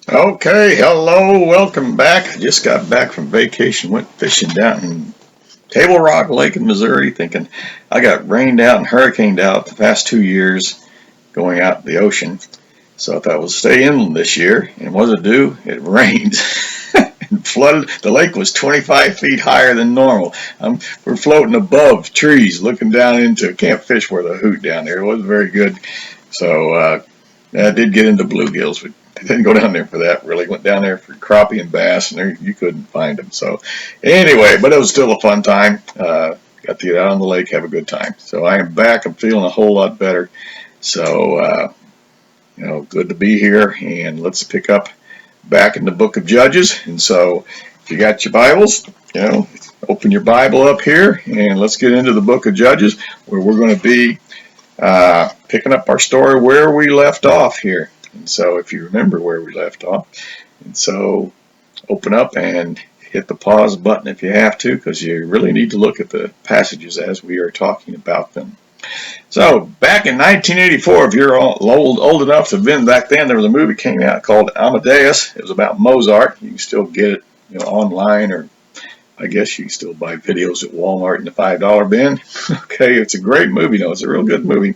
Okay, hello, welcome back. I just got back from vacation, went fishing down in Table Rock Lake in Missouri, thinking I got rained out and hurricaned out the past 2 years going out to the ocean. So I thought we'll stay inland this year. And what did it do? It rained and flooded. The lake was 25 feet higher than normal. We're floating above trees, looking down into, can't fish worth a hoot down there. It wasn't very good. So I did get into bluegills, but I didn't go down there for that. Really went down there for crappie and bass, and there, you couldn't find them. So anyway, but it was still a fun time. Got to get out on the lake, have a good time. So I am back. I'm feeling a whole lot better. So good to be here. And let's pick up back in the Book of Judges. And so, if you got your Bibles, open your Bible up here, and let's get into the Book of Judges, where we're going to be picking up our story where we left off here. And so if you remember where we left off, and so open up and hit the pause button if you have to, because you really need to look at the passages as we are talking about them. So back in 1984, if you're old enough to have been back then, there was a movie came out called Amadeus. It was about Mozart. You can still get it online, or I guess you can still buy videos at Walmart in the $5 bin. Okay, it's a great movie. No, it's a real good movie.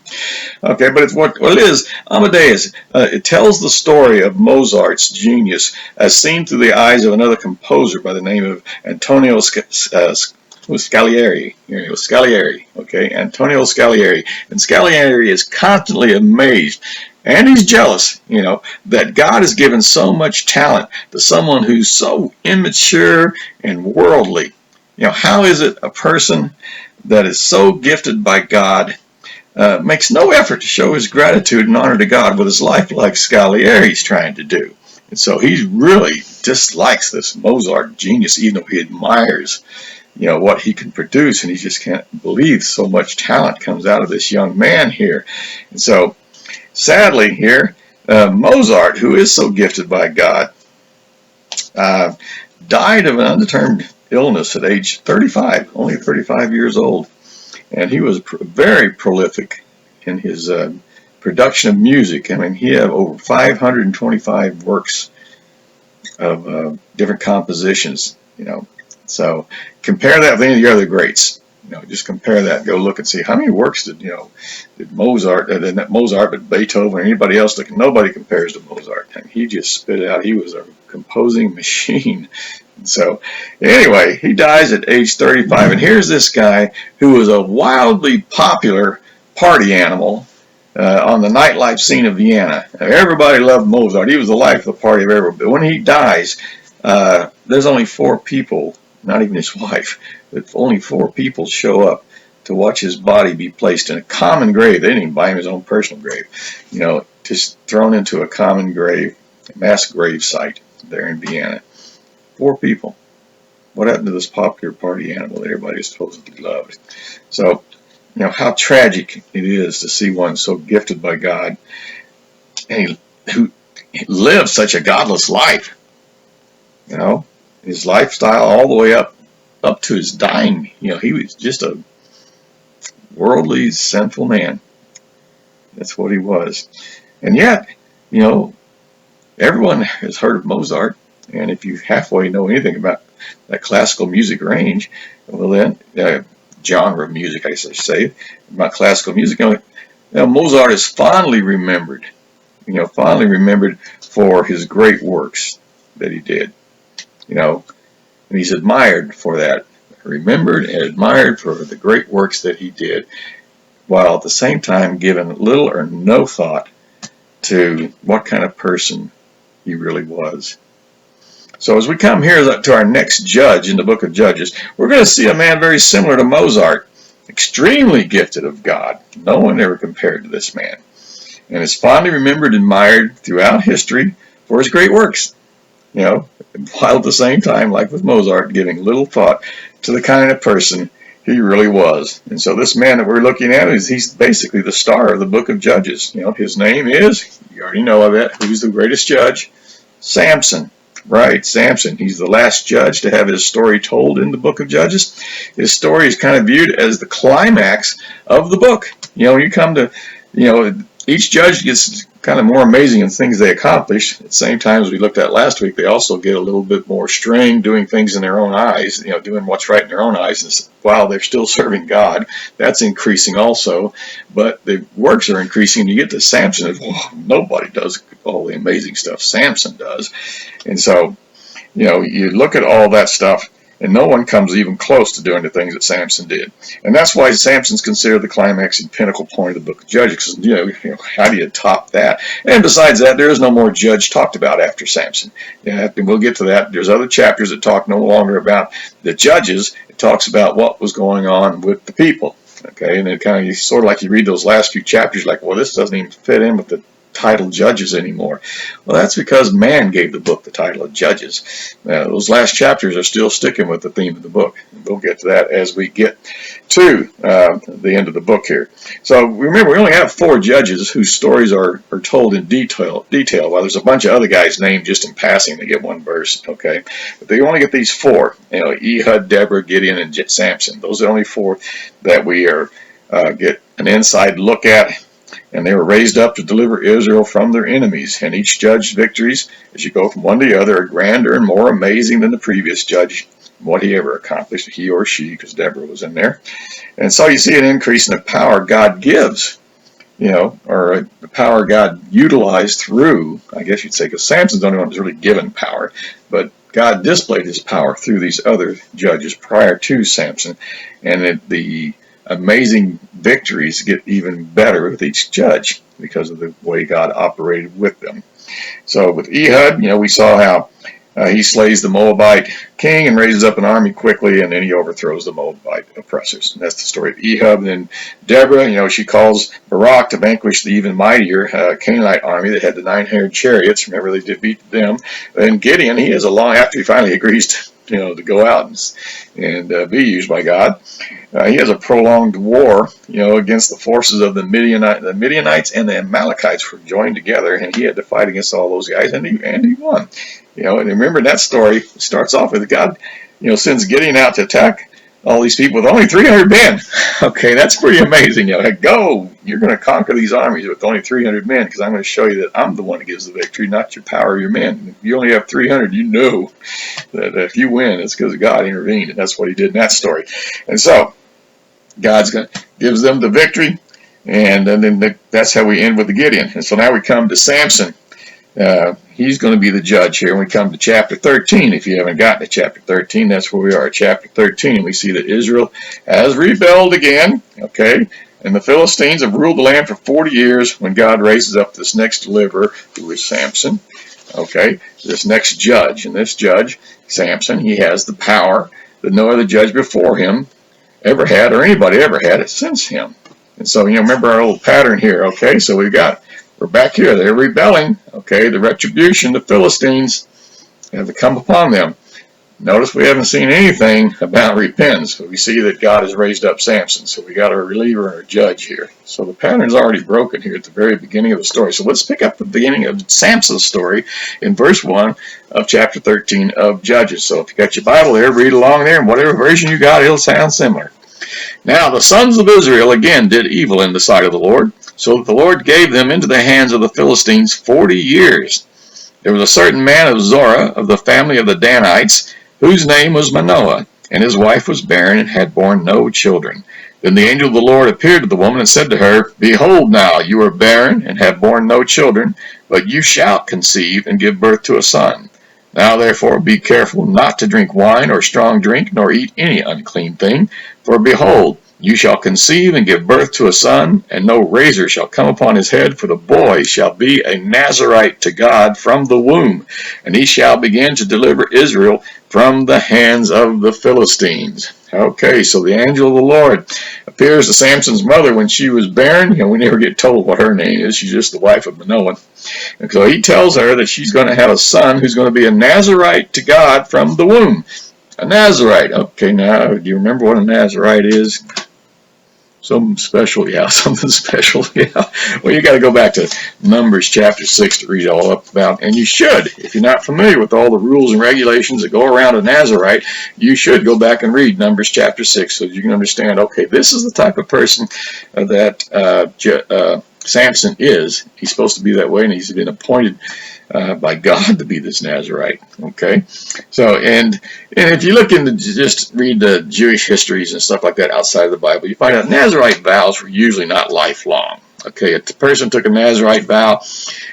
Okay, but it's what it is. Amadeus. It tells the story of Mozart's genius as seen through the eyes of another composer by the name of Antonio Salieri. Salieri. Okay, Antonio Salieri. And Salieri is constantly amazed. And he's jealous, that God has given so much talent to someone who's so immature and worldly. How is it a person that is so gifted by God makes no effort to show his gratitude and honor to God with his life like Salieri's trying to do? And so he really dislikes this Mozart genius, even though he admires what he can produce, and he just can't believe so much talent comes out of this young man here. And so sadly here, Mozart, who is so gifted by God, died of an undetermined illness at age 35, only 35 years old. And he was very prolific in his production of music. I mean, he had over 525 works of different compositions, So compare that with any of the other greats. Just compare that. Go look and see how many works did Mozart, not Mozart, but Beethoven, or anybody else. Nobody compares to Mozart. And he just spit it out. He was a composing machine. And so, anyway, he dies at age 35. And here's this guy who was a wildly popular party animal on the nightlife scene of Vienna. Everybody loved Mozart. He was the life of the party of everybody. But when he dies, there's only 4 people, not even his wife, but only 4 people show up to watch his body be placed in a common grave. They didn't even buy him his own personal grave. Just thrown into a common grave, a mass grave site there in Vienna. 4 people. What happened to this popular party animal that everybody supposedly loved? So, how tragic it is to see one so gifted by God and who lived such a godless life. His lifestyle all the way up to his dying. He was just a worldly, sinful man. That's what he was. And yet, everyone has heard of Mozart. And if you halfway know anything about that classical music range, well then, genre of music, I should say, about classical music, Mozart is fondly remembered, for his great works that he did. And he's admired for that, remembered and admired for the great works that he did, while at the same time given little or no thought to what kind of person he really was. So as we come here to our next judge in the book of Judges, we're going to see a man very similar to Mozart, extremely gifted of God. No one ever compared to this man, and is fondly remembered and admired throughout history for his great works. While at the same time, like with Mozart, giving little thought to the kind of person he really was. And so this man that we're looking at, he's basically the star of the book of Judges. His name is, you already know of it, who's the greatest judge? Samson. Right, Samson. He's the last judge to have his story told in the book of Judges. His story is kind of viewed as the climax of the book. You come to, each judge gets kind of more amazing in things they accomplish. At the same time, as we looked at last week, they also get a little bit more strained doing things in their own eyes, doing what's right in their own eyes, and while they're still serving God. That's increasing also, but the works are increasing. You get to Samson, nobody does all the amazing stuff Samson does. And so, you look at all that stuff, and no one comes even close to doing the things that Samson did. And that's why Samson's considered the climax and pinnacle point of the book of Judges. Because, how do you top that? And besides that, there is no more judge talked about after Samson. And we'll get to that. There's other chapters that talk no longer about the judges. It talks about what was going on with the people. Okay, and it kind of, sort of like you read those last few chapters, like, well, this doesn't even fit in with the title Judges anymore. Well, that's because man gave the book the title of Judges. Those last chapters are still sticking with the theme of the book. We'll get to that as we get to the end of the book here. So remember, we only have 4 judges whose stories are told in detail. While there's a bunch of other guys named just in passing, they get one verse. Okay, but they only get these 4. Ehud, Deborah, Gideon, and Samson. Those are the only 4 that we are get an inside look at. And they were raised up to deliver Israel from their enemies. And each judge's victories, as you go from one to the other, are grander and more amazing than the previous judge, what he ever accomplished, he or she, because Deborah was in there. And so you see an increase in the power God gives, or the power God utilized through, I guess you'd say, because Samson's the only one who's really given power. But God displayed his power through these other judges prior to Samson. And the amazing victories get even better with each judge because of the way God operated with them. So with Ehud, we saw how he slays the Moabite king and raises up an army quickly, and then he overthrows the Moabite oppressors. And that's the story of Ehud. And then Deborah, she calls Barak to vanquish the even mightier Canaanite army that had the 900 chariots. Remember, they defeated them. And Gideon, he has a long, after he finally agrees to go out and be used by God. He has a prolonged war, against the forces of the Midianites and the Amalekites were joined together, and he had to fight against all those guys, and he won. And remember that story starts off with God, sends Gideon out to attack all these people with only 300 men. Okay, that's pretty amazing. Go, you're going to conquer these armies with only 300 men, because I'm going to show you that I'm the one that gives the victory, not your power or your men. If you only have 300, you know that if you win, it's because God intervened, and that's what he did in that story. And so God's gives them the victory, and then that's how we end with the Gideon. And so now we come to Samson. He's going to be the judge here. When we come to chapter 13, if you haven't gotten to chapter 13, that's where we are at chapter 13. And we see that Israel has rebelled again, okay? And the Philistines have ruled the land for 40 years when God raises up this next deliverer, who is Samson, okay? This next judge. And this judge, Samson, he has the power that no other judge before him ever had, or anybody ever had it since him. And so, remember our old pattern here, okay? So we're back here. They're rebelling. Okay, the retribution, the Philistines have come upon them. Notice we haven't seen anything about repentance, but we see that God has raised up Samson. So we got a reliever and a judge here. So the pattern's already broken here at the very beginning of the story. So let's pick up the beginning of Samson's story in verse 1 of chapter 13 of Judges. So if you got your Bible there, read along there, and whatever version you got, it'll sound similar. Now the sons of Israel again did evil in the sight of the Lord, so that the Lord gave them into the hands of the Philistines 40 years. There was a certain man of Zorah, of the family of the Danites, whose name was Manoah, and his wife was barren and had borne no children. Then the angel of the Lord appeared to the woman and said to her, Behold now, you are barren and have borne no children, but you shall conceive and give birth to a son. Now therefore be careful not to drink wine or strong drink, nor eat any unclean thing. For behold, you shall conceive and give birth to a son, and no razor shall come upon his head, for the boy shall be a Nazarite to God from the womb, and he shall begin to deliver Israel from the hands of the Philistines. Okay, so the angel of the Lord appears to Samson's mother when she was barren. We never get told what her name is. She's just the wife of Manoah. And so he tells her that she's going to have a son who's going to be a Nazarite to God from the womb. A Nazarite. Okay, now, do you remember what a Nazarite is? Something special, yeah, something special, yeah. Well, you got to go back to Numbers chapter 6 to read all up about, and you should. If you're not familiar with all the rules and regulations that go around a Nazarite, you should go back and read Numbers chapter 6 so you can understand, okay, this is the type of person that Samson is. He's supposed to be that way, and he's been appointed by God to be this Nazarite. Okay, so and if you look into just read the Jewish histories and stuff like that outside of the Bible, you find out Nazarite vows were usually not lifelong. Okay, if the person took a Nazarite vow,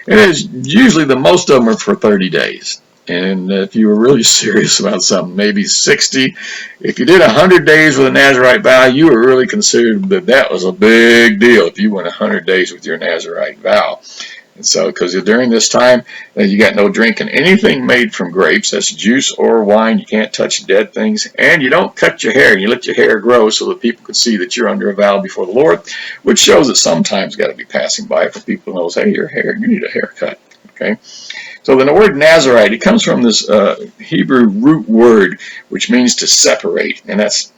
and it's usually the most of them are for 30 days. And if you were really serious about something, maybe 60. If you did 100 days with a Nazarite vow, you were really considered that was a big deal if you went 100 days with your Nazarite vow. And so, because during this time, you got no drinking anything made from grapes, that's juice or wine. You can't touch dead things, and you don't cut your hair. You let your hair grow so that people can see that you're under a vow before the Lord, which shows that sometimes got to be passing by for people who knows, hey, your hair, you need a haircut. Okay. So then the word Nazarite, it comes from this Hebrew root word, which means to separate, and that's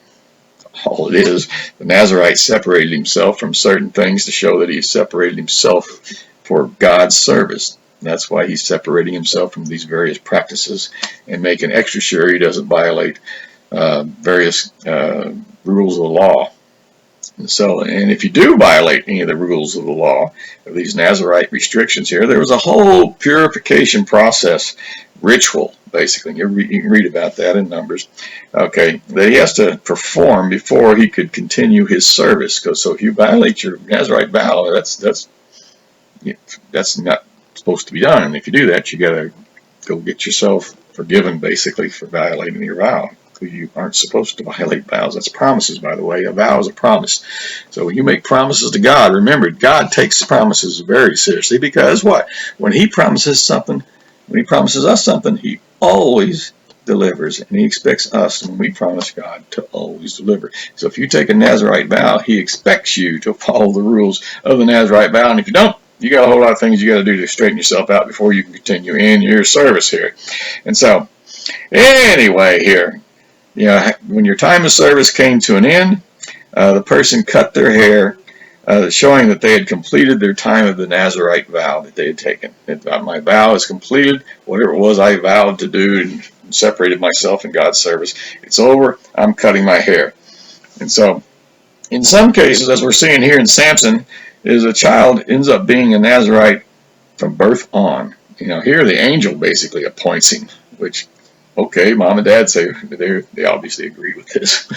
all it is. The Nazarite separated himself from certain things to show that he separated himself for God's service. That's why he's separating himself from these various practices and making extra sure he doesn't violate various rules of the law. And if you do violate any of the rules of the law, of these Nazarite restrictions here, there was a whole purification process, ritual, basically. You can read about that in Numbers. Okay, that he has to perform before he could continue his service. So if you violate your Nazarite vow, that's not supposed to be done. And if you do that, you got to go get yourself forgiven, basically, for violating your vow. You aren't supposed to violate vows. That's promises, by the way. A vow is a promise. So when you make promises to God, remember, God takes promises very seriously, because what? When he promises something, when he promises us something, he always delivers, and he expects us, when we promise God, to always deliver. So if you take a Nazarite vow, he expects you to follow the rules of the Nazarite vow, and if you don't, you got a whole lot of things you got to do to straighten yourself out before you can continue in your service here. And so, anyway, here, when your time of service came to an end, the person cut their hair, showing that they had completed their time of the Nazarite vow that they had taken. My vow is completed. Whatever it was I vowed to do and separated myself in God's service, it's over. I'm cutting my hair. And so, in some cases, as we're seeing here in Samson, is a child ends up being a Nazarite from birth on. Here the angel basically appoints him, which, okay, mom and dad say they obviously agree with this.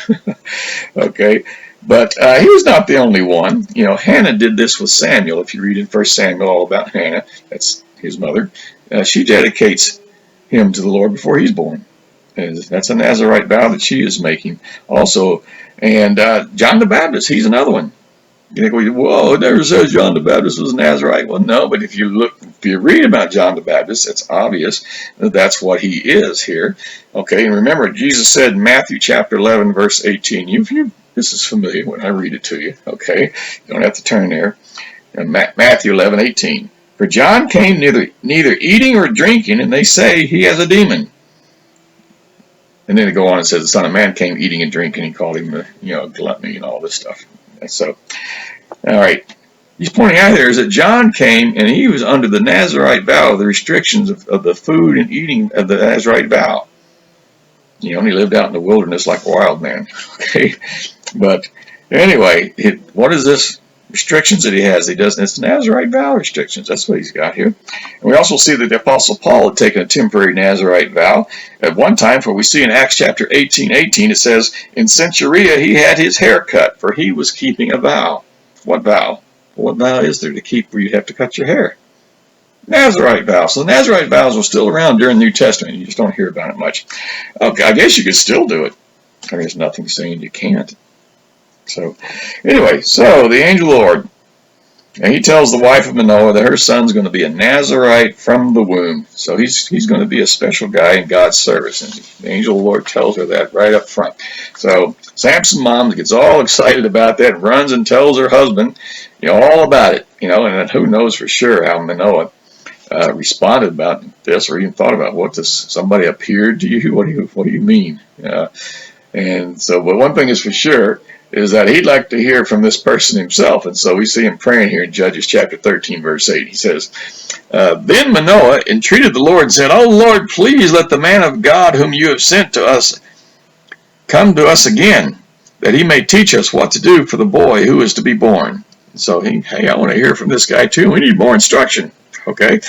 Okay, but he was not the only one. Hannah did this with Samuel. If you read in 1 Samuel all about Hannah, that's his mother. She dedicates him to the Lord before he's born. And that's a Nazarite vow that she is making also. And John the Baptist, he's another one. You think, whoa, it never says John the Baptist was a Nazarite. Well, no, but if you read about John the Baptist, it's obvious that that's what he is here. Okay, and remember, Jesus said in Matthew chapter 11, verse 18, this is familiar when I read it to you, okay? You don't have to turn there. Matthew 11, 18. For John came neither eating or drinking, and they say he has a demon. And then they go on and says the Son of Man came eating and drinking. He called him, gluttony and all this stuff. And so, all right. He's pointing out there is that John came and he was under the Nazarite vow, the restrictions of the food and eating of the Nazarite vow. He lived out in the wilderness like a wild man. Okay, but anyway, what is this restrictions that he has? It's Nazarite vow restrictions. That's what he's got here. And we also see that the Apostle Paul had taken a temporary Nazarite vow at one time, for we see in Acts chapter 18:18, it says, in Caesarea he had his hair cut, for he was keeping a vow. What vow? What vow is there to keep where you have to cut your hair? Nazarite vow. So the Nazarite vows were still around during the New Testament. You just don't hear about it much. Okay, I guess you could still do it. There's nothing saying you can't. So, anyway, the angel of the Lord, and he tells the wife of Manoah that her son's going to be a Nazarite from the womb. So he's going to be a special guy in God's service. And the angel of the Lord tells her that right up front. So Samson's mom gets all excited about that, runs and tells her husband, all about it. And who knows for sure how Manoah responded about this, or even thought about what this. Somebody appeared to you. What do you mean? And so, but one thing is for sure, is that he'd like to hear from this person himself. And so we see him praying here in Judges chapter 13, verse 8. He says, Then Manoah entreated the Lord and said, O Lord, please let the man of God whom you have sent to us come to us again, that he may teach us what to do for the boy who is to be born. So hey, I want to hear from this guy too. We need more instruction. Okay.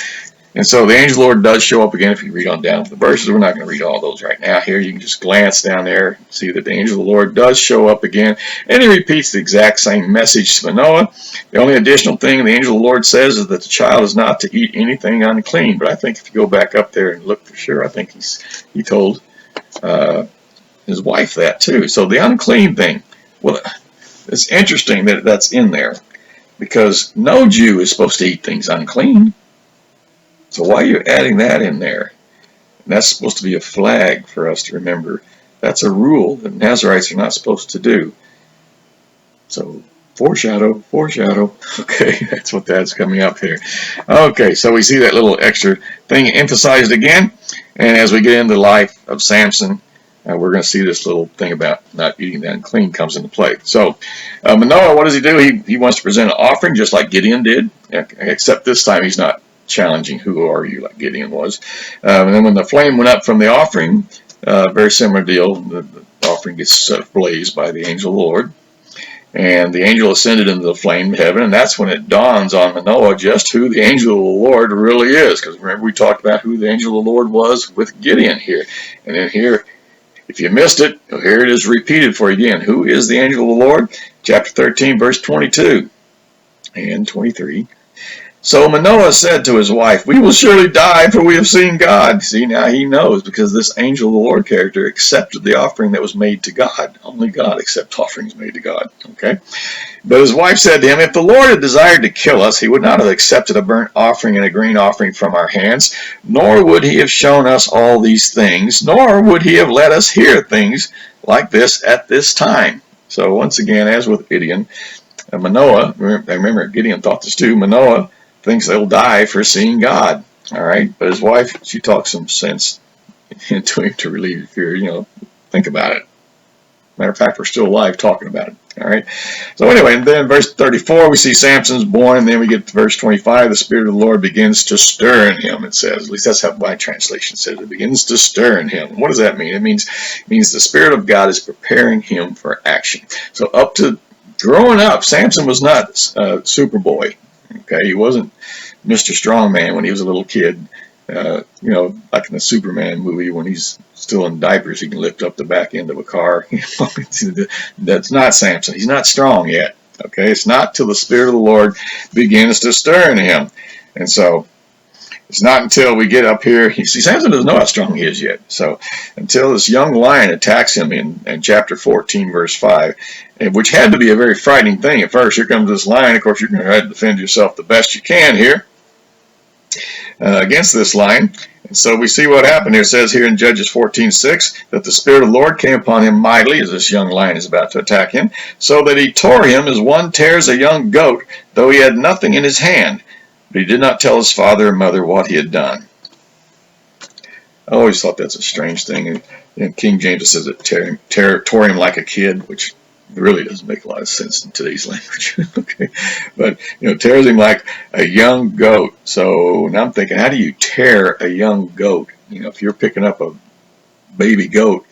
And so the angel of the Lord does show up again. If you read on down to the verses, we're not going to read all those right now here. You can just glance down there and see that the angel of the Lord does show up again. And he repeats the exact same message to Manoah. The only additional thing the angel of the Lord says is that the child is not to eat anything unclean. But I think if you go back up there and look for sure, I think he told his wife that too. So the unclean thing, well, it's interesting that that's in there, because no Jew is supposed to eat things unclean. So why are you adding that in there? And that's supposed to be a flag for us to remember. That's a rule that Nazarites are not supposed to do. So foreshadow. Okay, that's what that's coming up here. Okay, so we see that little extra thing emphasized again. And as we get into the life of Samson, we're going to see this little thing about not eating the unclean comes into play. So Manoah, what does he do? He wants to present an offering just like Gideon did, except this time he's not challenging who are you like Gideon was. And then when the flame went up from the offering, very similar deal. The offering gets set ablaze by the angel of the Lord. And the angel ascended into the flame of heaven, and that's when it dawns on Manoah just who the angel of the Lord really is. Because remember, we talked about who the angel of the Lord was with Gideon here. And then here, if you missed it, here it is repeated for you again. Who is the angel of the Lord? Chapter 13, verse 22 and 23. So Manoah said to his wife, we will surely die, for we have seen God. See, now he knows, because this angel of the Lord character accepted the offering that was made to God. Only God accepts offerings made to God. Okay? But his wife said to him, if the Lord had desired to kill us, he would not have accepted a burnt offering and a grain offering from our hands, nor would he have shown us all these things, nor would he have let us hear things like this at this time. So once again, as with Gideon, Manoah, I remember Gideon thought this too, Manoah thinks they'll die for seeing God. All right, but his wife, she talks some sense into him to relieve your fear. Think about it. Matter of fact, we're still alive talking about it. All right. So anyway, and then verse 34, we see Samson's born, and then we get to verse 25. The Spirit of the Lord begins to stir in him. It says, at least that's how my translation says. It begins to stir in him. What does that mean? It means the Spirit of God is preparing him for action. So up to growing up, Samson was not Superboy. Okay, he wasn't Mr. Strongman when he was a little kid. Like in the Superman movie, when he's still in diapers, he can lift up the back end of a car. That's not Samson. He's not strong yet. Okay, it's not till the Spirit of the Lord begins to stir in him. And so it's not until we get up here. Samson doesn't know how strong he is yet. So until this young lion attacks him in chapter 14, verse 5, which had to be a very frightening thing at first. Here comes this lion. Of course, you're going to try to defend yourself the best you can here against this lion. And so we see what happened here. It says here in Judges 14:6 that the Spirit of the Lord came upon him mightily as this young lion is about to attack him, so that he tore him as one tears a young goat, though he had nothing in his hand. But he did not tell his father and mother what he had done. I always thought that's a strange thing. And King James says it tore him like a kid, which really doesn't make a lot of sense in today's language. Okay, but tears him like a young goat. So now I'm thinking, how do you tear a young goat? If you're picking up a baby goat,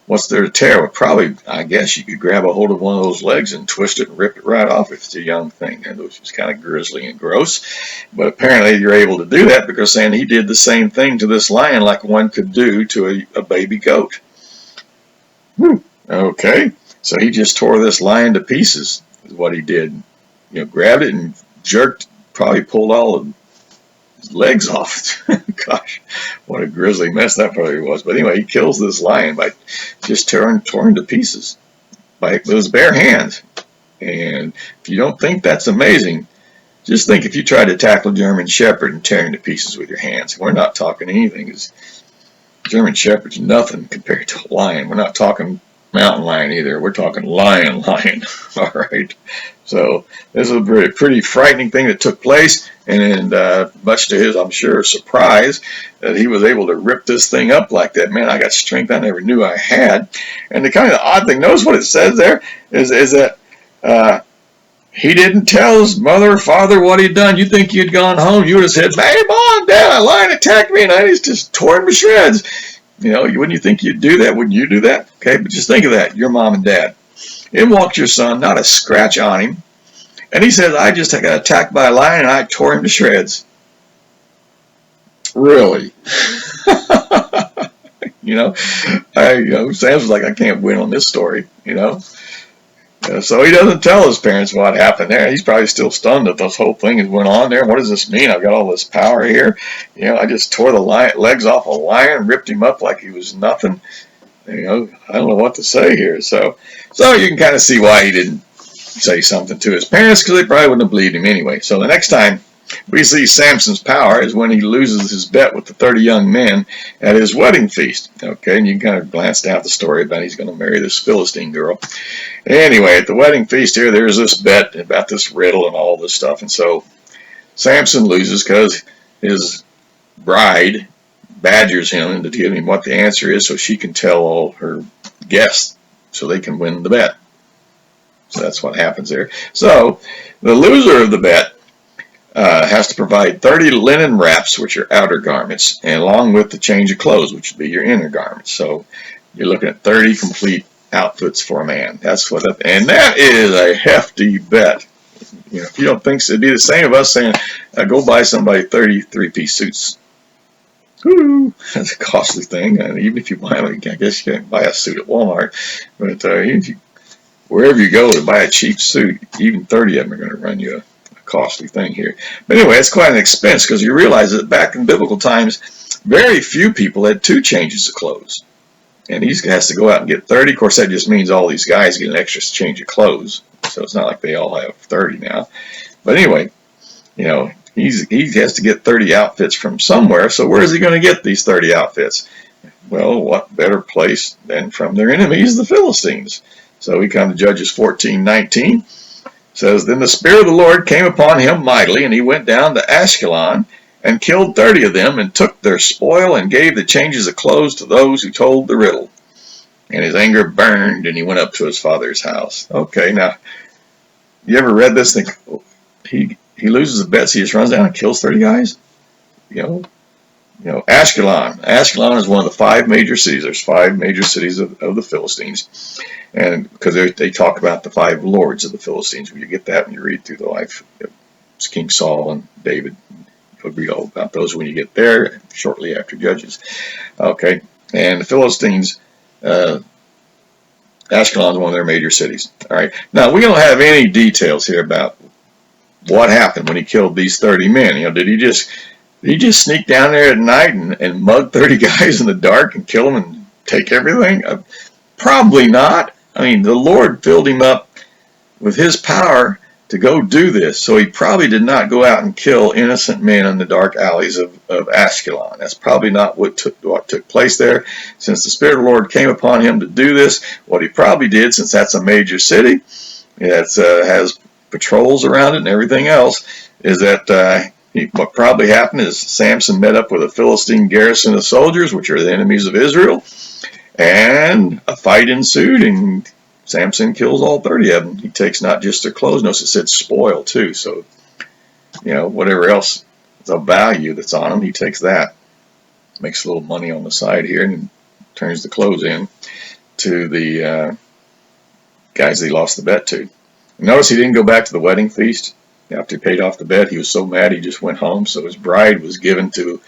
what's there to tear? Well, probably, I guess you could grab a hold of one of those legs and twist it and rip it right off if it's a young thing. And which is kind of grisly and gross. But apparently you're able to do that because saying he did the same thing to this lion like one could do to a baby goat. Okay, so he just tore this lion to pieces is what he did. Grabbed it and jerked, probably pulled all of his legs off. Gosh, what a grisly mess that probably was. But anyway, he kills this lion by just torn to pieces with his bare hands. And if you don't think that's amazing, just think if you tried to tackle a German Shepherd and tear him to pieces with your hands. We're not talking anything. German Shepherd's nothing compared to a lion. We're not talking mountain lion either. We're talking lion. All right. So this is a pretty frightening thing that took place, and much to his, I'm sure, surprise, that he was able to rip this thing up like that. Man, I got strength I never knew I had. And the kind of odd thing, notice what it says there, is that he didn't tell his mother or father what he'd done. You think you'd gone home, you would have said, "Hey, Mom, Dad, a lion attacked me, and I just tore him to shreds." Wouldn't you think you'd do that? Wouldn't you do that? Okay, but just think of that. Your mom and dad. In walked your son, not a scratch on him. And he says, I just got attacked by a lion and I tore him to shreds. Really? Samson's like, I can't win on this story, So he doesn't tell his parents what happened there. He's probably still stunned that this whole thing has went on there. What does this mean? I've got all this power here. I just tore the legs off a lion, ripped him up like he was nothing. I don't know what to say here. So you can kind of see why he didn't say something to his parents, because they probably wouldn't have believed him anyway. So the next time we see Samson's power is when he loses his bet with the 30 young men at his wedding feast. Okay, and you can kind of glance down at the story about he's going to marry this Philistine girl. Anyway, at the wedding feast here, there's this bet about this riddle and all this stuff. And so Samson loses because his bride badgers him into giving him what the answer is so she can tell all her guests so they can win the bet. So that's what happens there. So the loser of the bet has to provide 30 linen wraps, which are outer garments, and along with the change of clothes, which would be your inner garments. So you're looking at 30 complete outfits for a man. That's what and that is a hefty bet. If you don't think so, it'd be the same of us saying, go buy somebody 30 three-piece suits. Woo! That's a costly thing. And even if you buy them, I guess you can't buy a suit at Walmart. But wherever you go to buy a cheap suit, even 30 of them are going to run you a costly thing here. But anyway, it's quite an expense, because you realize that back in biblical times, very few people had 2 changes of clothes. And he has to go out and get 30. Of course, that just means all these guys get an extra change of clothes. So it's not like they all have 30 now. But anyway, he has to get 30 outfits from somewhere. So where is he going to get these 30 outfits? Well, what better place than from their enemies, the Philistines? So we come to Judges 14:19. Says, then the Spirit of the Lord came upon him mightily, and he went down to Ashkelon and killed 30 of them, and took their spoil, and gave the changes of clothes to those who told the riddle. And his anger burned, and he went up to his father's house. Okay, now, you ever read this thing? He loses the bet, so he just runs down and kills 30 guys? Ashkelon. Ashkelon is one of the 5 major cities. There's 5 major cities of the Philistines. And because they talk about the 5 lords of the Philistines. You get that when you read through the life of King Saul and David. You'll read all about those when you get there, shortly after Judges. Okay, and the Philistines, Ashkelon is one of their major cities. All right, now we don't have any details here about what happened when he killed these 30 men. Did he just sneak down there at night and mug 30 guys in the dark and kill them and take everything? Probably not. I mean, the Lord filled him up with his power to go do this. So he probably did not go out and kill innocent men in the dark alleys of Ashkelon. That's probably not what took place there. Since the Spirit of the Lord came upon him to do this, what he probably did, since that's a major city, it has patrols around it and everything else, is that what probably happened is Samson met up with a Philistine garrison of soldiers, which are the enemies of Israel, and a fight ensued, and Samson kills all 30 of them. He takes not just their clothes, notice it said spoil too, so whatever else is of value that's on him, he takes that. Makes a little money on the side here and turns the clothes in to the guys that he lost the bet to. Notice he didn't go back to the wedding feast after he paid off the bet. He was so mad he just went home, so his bride was given to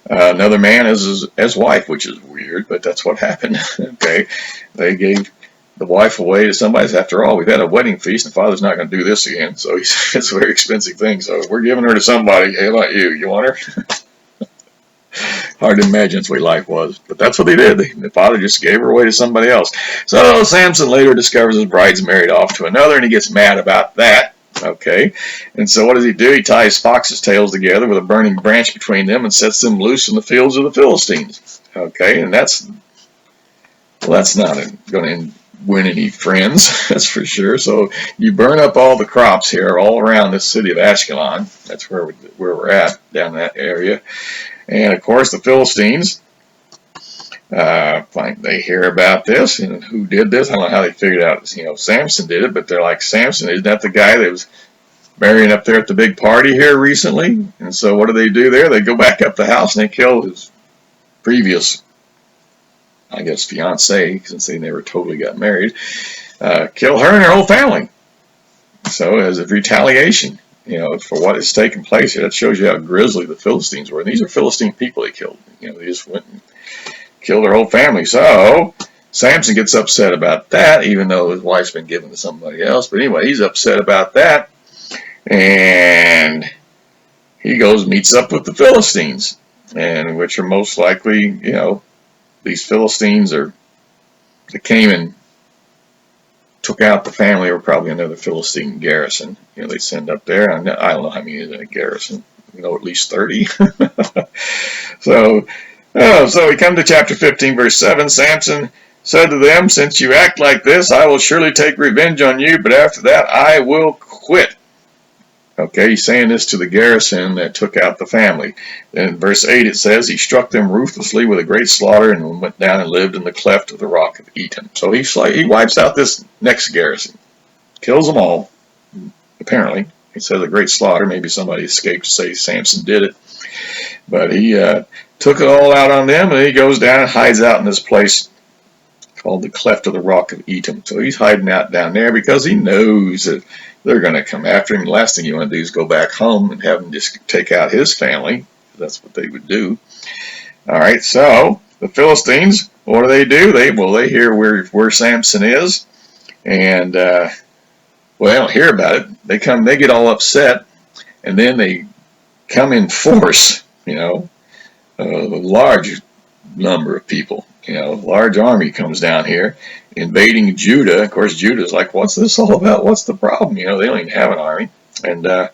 another man as wife, which is weird, but that's what happened. Okay, they gave the wife away to somebody. After all, we've had a wedding feast, and Father's not going to do this again, so it's a very expensive thing, so we're giving her to somebody. Hey, how about you? You want her? Hard to imagine that's the way life was, but that's what they did. The father just gave her away to somebody else. So Samson later discovers his bride's married off to another, and he gets mad about that. Okay, and so what does he do? He ties foxes' tails together with a burning branch between them and sets them loose in the fields of the Philistines. Okay, and that's not going to win any friends, that's for sure. So you burn up all the crops here all around this city of Ashkelon. That's where we're at, down that area. And of course the Philistines, they hear about this, and who did this? I don't know how they figured out, Samson did it, but they're like, Samson, isn't that the guy that was marrying up there at the big party here recently? And so what do there? They go back up the house and they kill his previous, I guess, fiancée, since they never totally got married. Kill her and her whole family. So as a retaliation, for what has taken place here, that shows you how grisly the Philistines were. And these are Philistine people he killed. They just went and killed their whole family. So Samson gets upset about that, even though his wife's been given to somebody else. But anyway, he's upset about that. And he goes and meets up with the Philistines, and which are most likely, these Philistines that came and took out the family, or probably another Philistine garrison. They send up there. I don't know how many is in a garrison. At least 30. So we come to chapter 15, verse 7. Samson said to them, "Since you act like this, I will surely take revenge on you, but after that I will quit." Okay, he's saying this to the garrison that took out the family. Then in verse 8 it says, he struck them ruthlessly with a great slaughter and went down and lived in the cleft of the rock of Etam. So he wipes out this next garrison. Kills them all, apparently. He says a great slaughter. Maybe somebody escaped to say Samson did it. But he took it all out on them, and he goes down and hides out in this place called the cleft of the rock of Etam. So he's hiding out down there because he knows that they're going to come after him. The last thing you want to do is go back home and have him just take out his family. That's what they would do. All right, so the Philistines, what do? They hear where Samson is, and they don't hear about it. They get all upset, and then they come in force. A large number of people. A large army comes down here, invading Judah. Of course, Judah's like, what's this all about? What's the problem? They don't even have an army. And the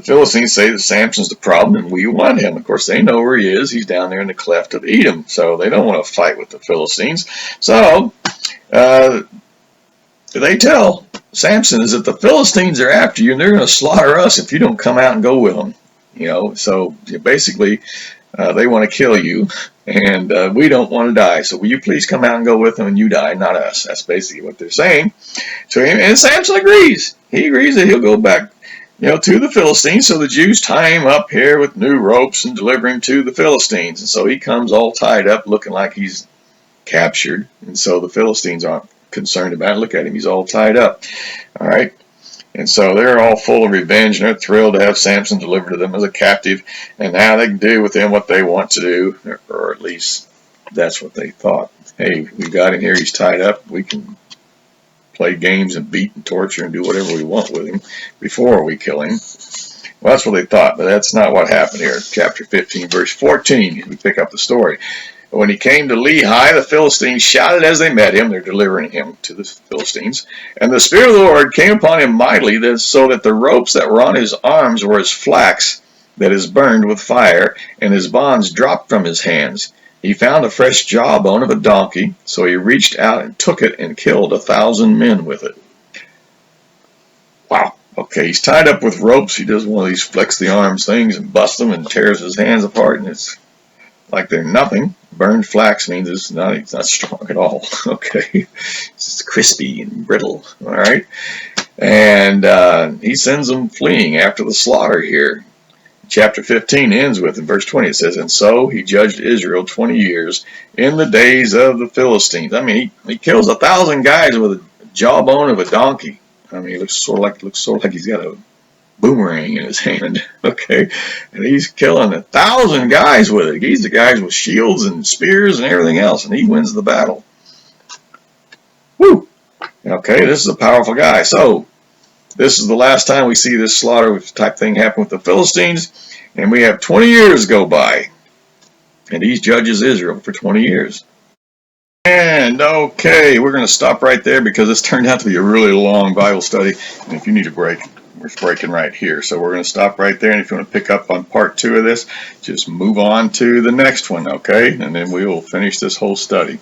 Philistines say that Samson's the problem and we want him. Of course, they know where he is. He's down there in the cleft of Edom. So they don't want to fight with the Philistines. So they tell Samson is that the Philistines are after you and they're going to slaughter us if you don't come out and go with them. So basically they want to kill you, and we don't want to die. So will you please come out and go with them, and you die, not us. That's basically what they're saying to him. And Samson agrees. He agrees that he'll go back, to the Philistines. So the Jews tie him up here with new ropes and deliver him to the Philistines. And so he comes all tied up, looking like he's captured. And so the Philistines aren't concerned about it. Look at him. He's all tied up. All right. And so they're all full of revenge, and they're thrilled to have Samson delivered to them as a captive, and now they can do with him what they want to do, or at least that's what they thought. Hey, we got him here, he's tied up, we can play games and beat and torture and do whatever we want with him before we kill him. Well, that's what they thought, but that's not what happened here. Chapter 15, verse 14, we pick up the story. When he came to Lehi, the Philistines shouted as they met him. They're delivering him to the Philistines. And the Spirit of the Lord came upon him mightily, so that the ropes that were on his arms were as flax that is burned with fire, and his bonds dropped from his hands. He found a fresh jawbone of a donkey, so he reached out and took it and killed 1,000 men with it. Wow. Okay, he's tied up with ropes. He does one of these flex the arms things and busts them and tears his hands apart, and it's like they're nothing. Burned flax means it's not strong at all. Okay, it's crispy and brittle. All right, and he sends them fleeing after the slaughter here. Chapter 15 ends with, in verse 20, it says, "And so he judged Israel 20 years in the days of the Philistines." I mean, he kills 1,000 guys with a jawbone of a donkey. I mean, it looks sort of like he's got a boomerang in his hand, okay, and he's killing 1,000 guys with it. He's the guys with shields and spears and everything else, and he wins the battle. Woo! Okay, this is a powerful guy. So this is the last time we see this slaughter type thing happen with the Philistines, and we have 20 years go by, and he judges Israel for 20 years. And okay, we're going to stop right there because this turned out to be a really long Bible study, and if you need a break, we're breaking right here. So we're going to stop right there, and if you want to pick up on part 2 of this, just move on to the next one, okay? And then we will finish this whole study.